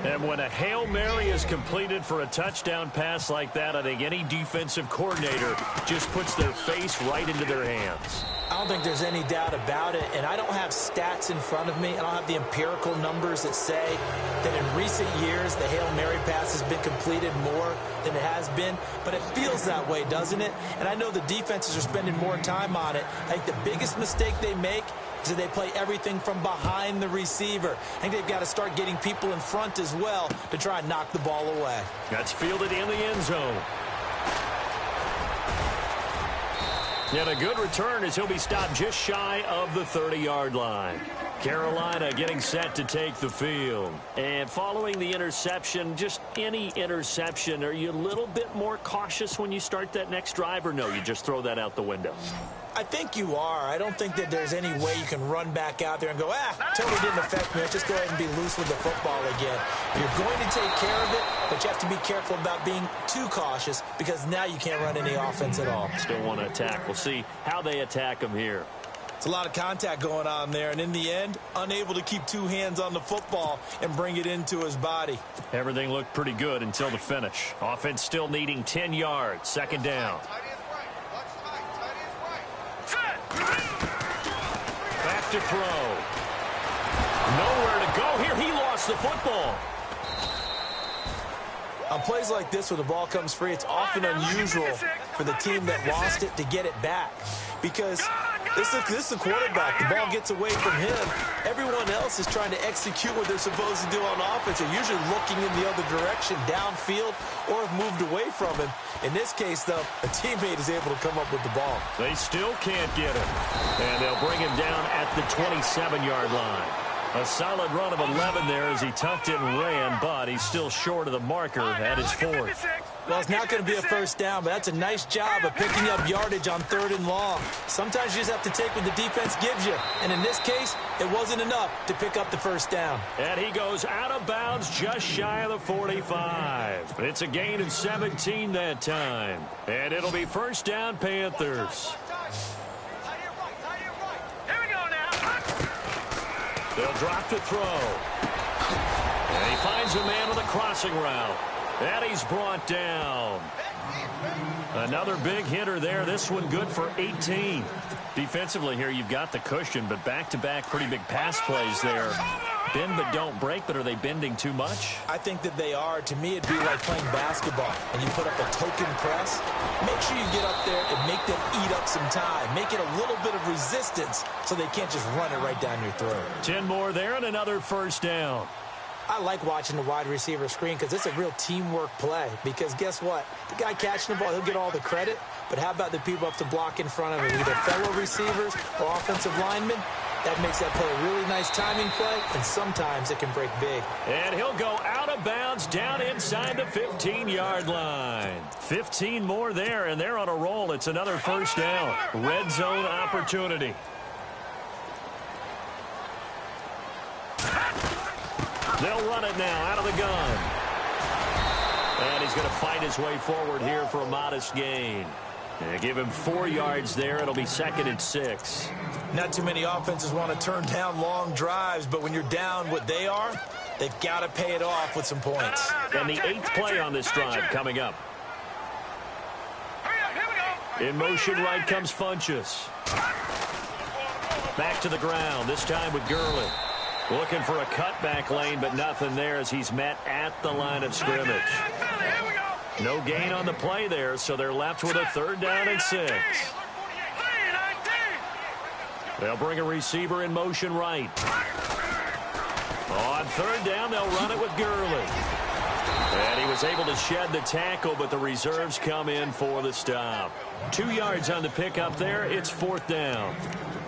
And when a Hail Mary is completed for a touchdown pass like that, I think any defensive coordinator just puts their face right into their hands. I don't think there's any doubt about it, and I don't have stats in front of me. I don't have the empirical numbers that say that in recent years the Hail Mary pass has been completed more than it has been, but it feels that way, doesn't it? And I know the defenses are spending more time on it. I think the biggest mistake they make is that they play everything from behind the receiver. I think they've got to start getting people in front as well to try and knock the ball away. That's fielded in the end zone. And a good return as he'll be stopped just shy of the 30-yard line. Carolina getting set to take the field. And following the interception, just any interception, are you a little bit more cautious when you start that next drive, or no, you just throw that out the window? I think you are. I don't think that there's any way you can run back out there and go, totally didn't affect me. Let's just go ahead and be loose with the football again. You're going to take care of it, but you have to be careful about being too cautious because now you can't run any offense at all. Still want to attack. We'll see how they attack him here. It's a lot of contact going on there, and in the end, unable to keep two hands on the football and bring it into his body. Everything looked pretty good until the finish. Offense still needing 10 yards. Second down. Back to throw. Nowhere to go here. He lost the football. On plays like this where the ball comes free, it's often unusual for the team that lost it to get it back because this is the quarterback. The ball gets away from him. Everyone else is trying to execute what they're supposed to do on offense. They're usually looking in the other direction, downfield, or have moved away from him. In this case, though, a teammate is able to come up with the ball. They still can't get him. And they'll bring him down at the 27-yard line. A solid run of 11 there as he tucked it and ran, but he's still short of the marker at his 4th. Well, it's not going to be a first down, but that's a nice job of picking up yardage on 3rd and long. Sometimes you just have to take what the defense gives you, and in this case, it wasn't enough to pick up the first down. And he goes out of bounds just shy of the 45. It's a gain of 17 that time. And it'll be first down, Panthers. They'll drop to throw. And he finds a man with a crossing route. And he's brought down. Another big hitter there. This one good for 18. Defensively here, you've got the cushion, but back-to-back pretty big pass plays there. Bend but don't break, but are they bending too much? I think that they are. To me, it'd be like playing basketball, and you put up a token press. Make sure you get up there and make them eat up some time. Make it a little bit of resistance so they can't just run it right down your throat. 10 more there and another first down. I like watching the wide receiver screen because it's a real teamwork play. Because guess what? The guy catching the ball, he'll get all the credit. But how about the people up to block in front of him, either fellow receivers or offensive linemen? That makes that play a really nice timing play, and sometimes it can break big. And he'll go out of bounds down inside the 15-yard line. 15 more there, and they're on a roll. It's another first down. Red zone opportunity. They'll run it now out of the gun. And he's going to fight his way forward here for a modest gain. And give him 4 yards there. It'll be 2nd and 6. Not too many offenses want to turn down long drives, but when you're down what they are, they've got to pay it off with some points. And the 8th play on this drive coming up. In motion right comes Funchess. Back to the ground, this time with Gurley. Looking for a cutback lane, but nothing there as he's met at the line of scrimmage. No gain on the play there, so they're left with a 3rd down and 6. They'll bring a receiver in motion right. On 3rd down, they'll run it with Gurley. And he was able to shed the tackle, but the reserves come in for the stop. 2 yards on the pickup there. It's 4th down.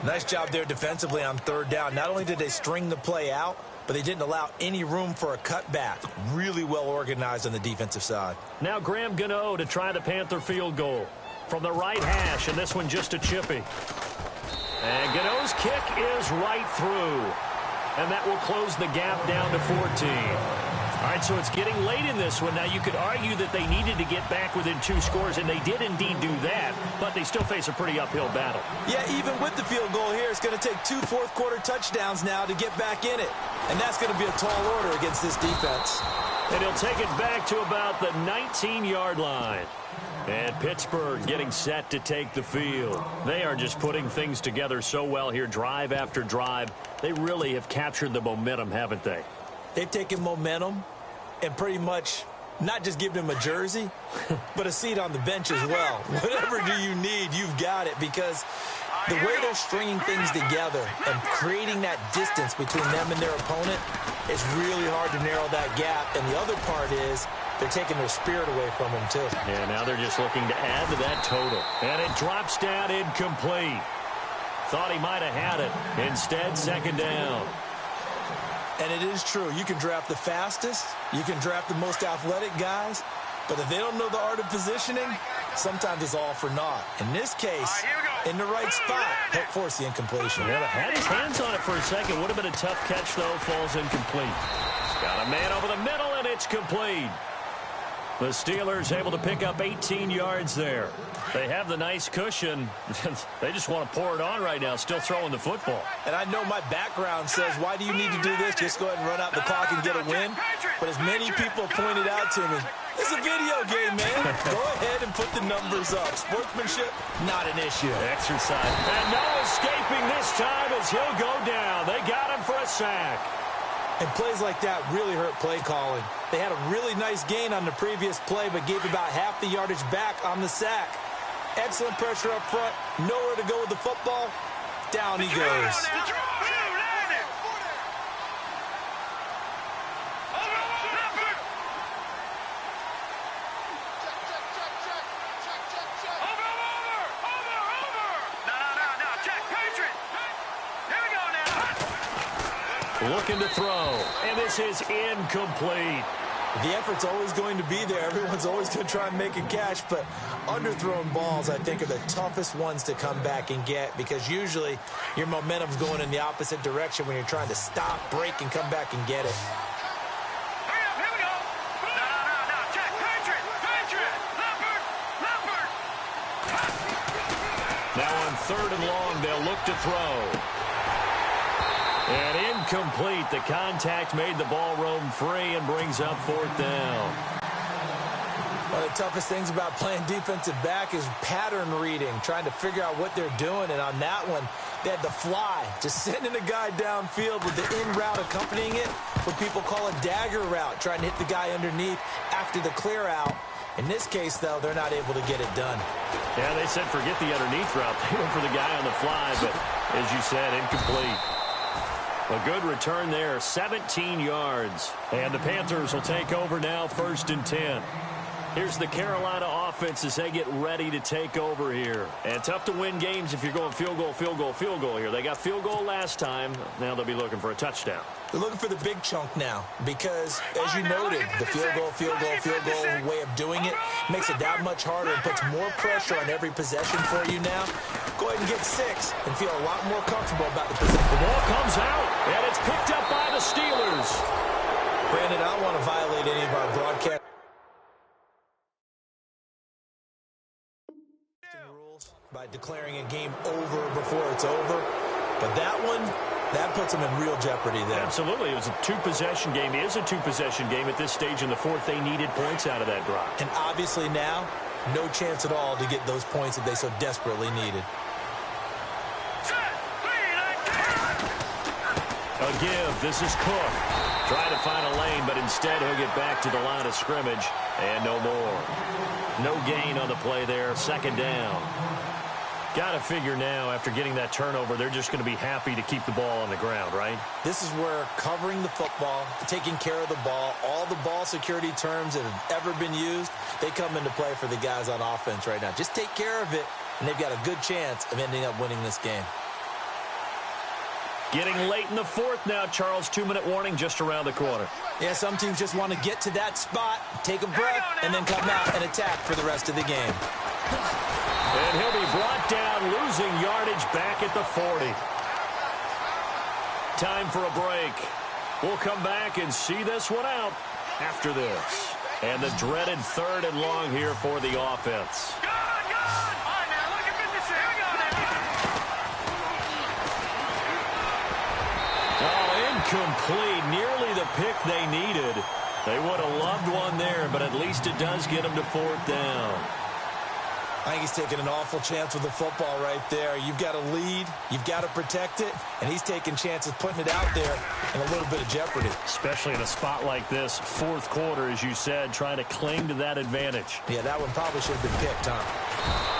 Nice job there defensively on 3rd down. Not only did they string the play out, but they didn't allow any room for a cutback. Really well organized on the defensive side. Now Graham Gano to try the Panther field goal. From the right hash, and this one just a chippy. And Gano's kick is right through. And that will close the gap down to 14. All right, so it's getting late in this one. Now, you could argue that they needed to get back within 2 scores, and they did indeed do that, but they still face a pretty uphill battle. Yeah, even with the field goal here, it's going to take 2 fourth-quarter touchdowns now to get back in it. And that's going to be a tall order against this defense. And he'll take it back to about the 19-yard line. And Pittsburgh getting set to take the field. They are just putting things together so well here, drive after drive. They really have captured the momentum, haven't they? They've taken momentum and pretty much not just given him a jersey, but a seat on the bench as well. Whatever do you need, you've got it, because the way they're stringing things together and creating that distance between them and their opponent, it's really hard to narrow that gap. And the other part is they're taking their spirit away from him, too. And now they're just looking to add to that total. And it drops down incomplete. Thought he might have had it. Instead, 2nd down. And it is true. You can draft the fastest. You can draft the most athletic guys. But if they don't know the art of positioning, sometimes it's all for naught. In this case, in the right spot, help force the incompletion. Yeah, had his hands on it for a second. Would have been a tough catch, though. Falls incomplete. Got a man over the middle, and it's complete. The Steelers able to pick up 18 yards there. They have the nice cushion. They just want to pour it on right now, still throwing the football. And I know my background says, why do you need to do this? Just go ahead and run out the clock and get a win. But as many people pointed out to me, it's a video game, man. Go ahead and put the numbers up. Sportsmanship, not an issue. Exercise. And no escaping this time as he'll go down. They got him for a sack. And plays like that really hurt play calling. They had a really nice gain on the previous play, but gave about half the yardage back on the sack. Excellent pressure up front. Nowhere to go with the football. Down he goes. Looking to throw, and this is incomplete. The effort's always going to be there. Everyone's always going to try and make a catch, but underthrown balls, I think, are the toughest ones to come back and get, because usually your momentum's going in the opposite direction when you're trying to stop, break, and come back and get it. Now on 3rd and long, they'll look to throw. And incomplete. The contact made the ball roam free and brings up 4th down. One of the toughest things about playing defensive back is pattern reading, trying to figure out what they're doing. And on that one, they had the fly, just sending a guy downfield with the in route accompanying it, what people call a dagger route, trying to hit the guy underneath after the clear out. In this case, though, they're not able to get it done. Yeah, they said forget the underneath route. They went for the guy on the fly, but as you said, incomplete. A good return there, 17 yards. And the Panthers will take over now, 1st and 10. Here's the Carolina offense as they get ready to take over here. And tough to win games if you're going field goal, field goal, field goal here. They got field goal last time. Now they'll be looking for a touchdown. They're looking for the big chunk now because, as you noted, the field goal way of doing it makes it that much harder and puts more pressure on every possession for you now. Go ahead and get 6 and feel a lot more comfortable about the possession. The ball comes out, and it's picked up by the Steelers. Brandon, I don't want to violate any of our broadcast rules by declaring a game over before it's over, but that puts them in real jeopardy there. Absolutely. It was a two-possession game. It is a two-possession game at this stage in the fourth. They needed points out of that drive. And obviously now, no chance at all to get those points that they so desperately needed. A give. This is Cook. Trying to find a lane, but instead he'll get back to the line of scrimmage. And no more. No gain on the play there. Second down. Got to figure now, after getting that turnover, they're just going to be happy to keep the ball on the ground, right? This is where covering the football, taking care of the ball, all the ball security terms that have ever been used, they come into play for the guys on offense right now. Just take care of it, and they've got a good chance of ending up winning this game. Getting late in the fourth now, Charles. 2-minute warning just around the corner. Yeah, some teams just want to get to that spot, take a breath, and then come out and attack for the rest of the game. And he'll be brought down, losing yardage back at the 40. Time for a break. We'll come back and see this one out after this. And the dreaded 3rd and long here for the offense. Incomplete, nearly the pick they needed. They would have loved one there, but at least it does get them to 4th down. I think he's taking an awful chance with the football right there. You've got to lead, you've got to protect it, and he's taking chances putting it out there in a little bit of jeopardy. Especially in a spot like this, 4th quarter, as you said, trying to cling to that advantage. Yeah, that one probably should have been picked, huh?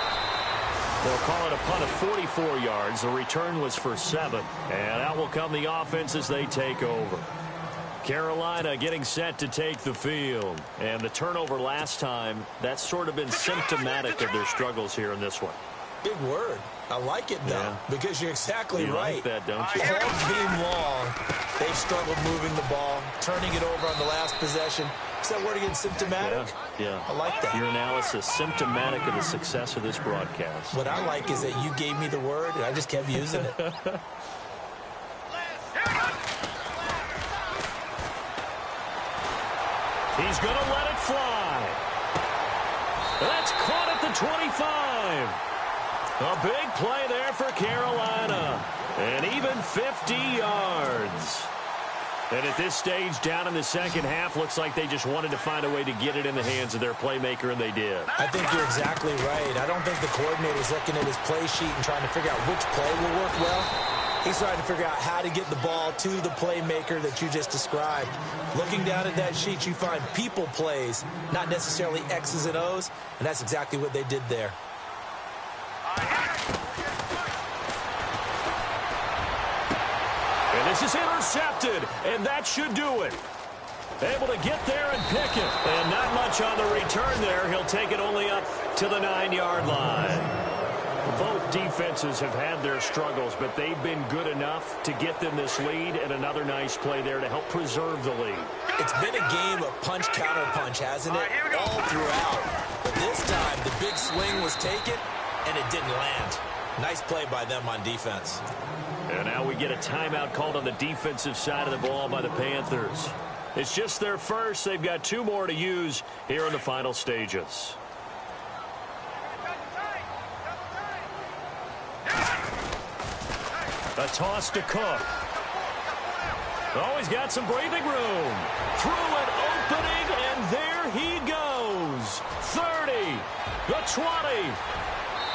They'll call it a punt of 44 yards. The return was for 7. And out will come the offense as they take over. Carolina getting set to take the field. And the turnover last time, that's sort of been symptomatic of their struggles here in this one. Big word. I like it, though, because you're exactly right. You like that, don't you? All game long, they've struggled moving the ball, turning it over on the last possession. Is that word again, symptomatic? Yeah. I like that. Your analysis, symptomatic of the success of this broadcast. What I like is that you gave me the word, and I just kept using it. He's going to let it fly. That's caught at the 25. A big play there for Carolina. And even 50 yards. And at this stage, down in the second half, looks like they just wanted to find a way to get it in the hands of their playmaker, and they did. I think you're exactly right. I don't think the coordinator's looking at his play sheet and trying to figure out which play will work well. He's trying to figure out how to get the ball to the playmaker that you just described. Looking down at that sheet, you find people plays, not necessarily X's and O's, and that's exactly what they did there. And this is intercepted, and that should do it. Able to get there and pick it. And not much on the return there. He'll take it only up to the 9-yard line. Both defenses have had their struggles, but they've been good enough to get them this lead, and another nice play there to help preserve the lead. It's been a game of punch-counter-punch, hasn't it? All throughout. But this time, the big swing was taken, and it didn't land. Nice play by them on defense. And now we get a timeout called on the defensive side of the ball by the Panthers. It's just their first. They've got 2 more to use here in the final stages. A toss to Cook. Oh, he's got some breathing room. Through an opening, and there he goes. 30, the 20,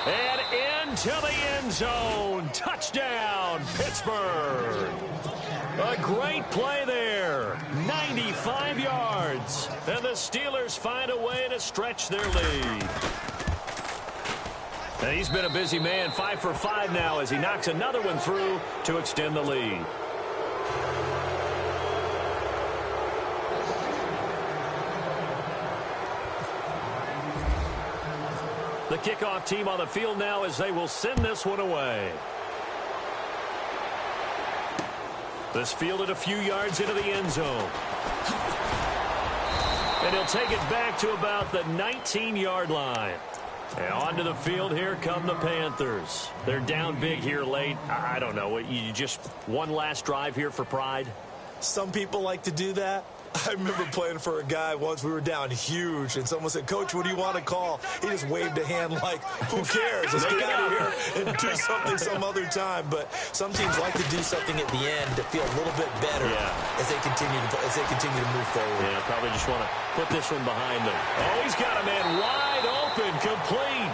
and into the end zone. Touchdown, Pittsburgh. A great play there. 95 yards. And the Steelers find a way to stretch their lead. And he's been a busy man, 5 for 5 now as he knocks another one through to extend the lead. The kickoff team on the field now as they will send this one away. This fielded a few yards into the end zone. And he'll take it back to about the 19-yard line. And onto the field, here come the Panthers. They're down big here late. I don't know. You just one last drive here for pride? Some people like to do that. I remember playing for a guy once. We were down huge, and someone said, "Coach, what do you want to call?" He just waved a hand like, "Who cares? Let's get out of here and do something some other time." But some teams like to do something at the end to feel a little bit better as they continue to move forward. Yeah, probably just want to put this one behind them. Oh, he's got a man wide open, complete.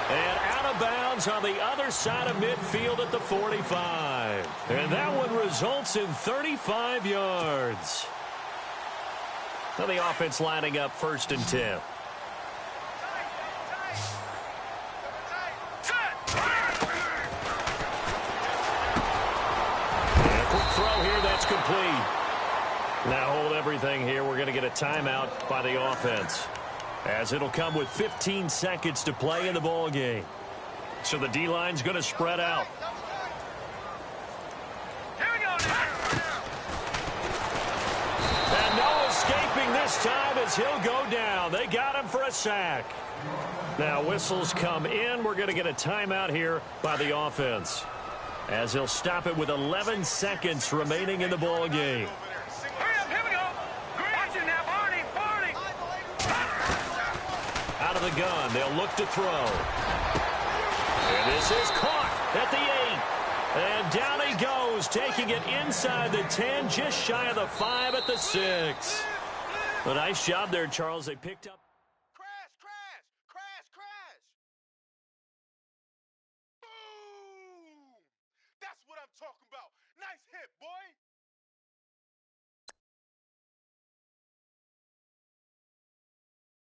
And out of bounds on the other side of midfield at the 45. And that one results in 35 yards. Now the offense lining up 1st and 10. And a quick throw here, that's complete. Now hold everything here. We're going to get a timeout by the offense, as it'll come with 15 seconds to play in the ball game. So the D-line's going to spread out. And no escaping this time as he'll go down. They got him for a sack. Now whistles come in. We're going to get a timeout here by the offense, as he'll stop it with 11 seconds remaining in the ball game. Out of the gun, they'll look to throw. And this is caught at the 8. And down he goes, taking it inside the 10, just shy of the 5 at the 6. A nice job there, Charles. They picked up. Crash. Boom! That's what I'm talking about. Nice hit, boy.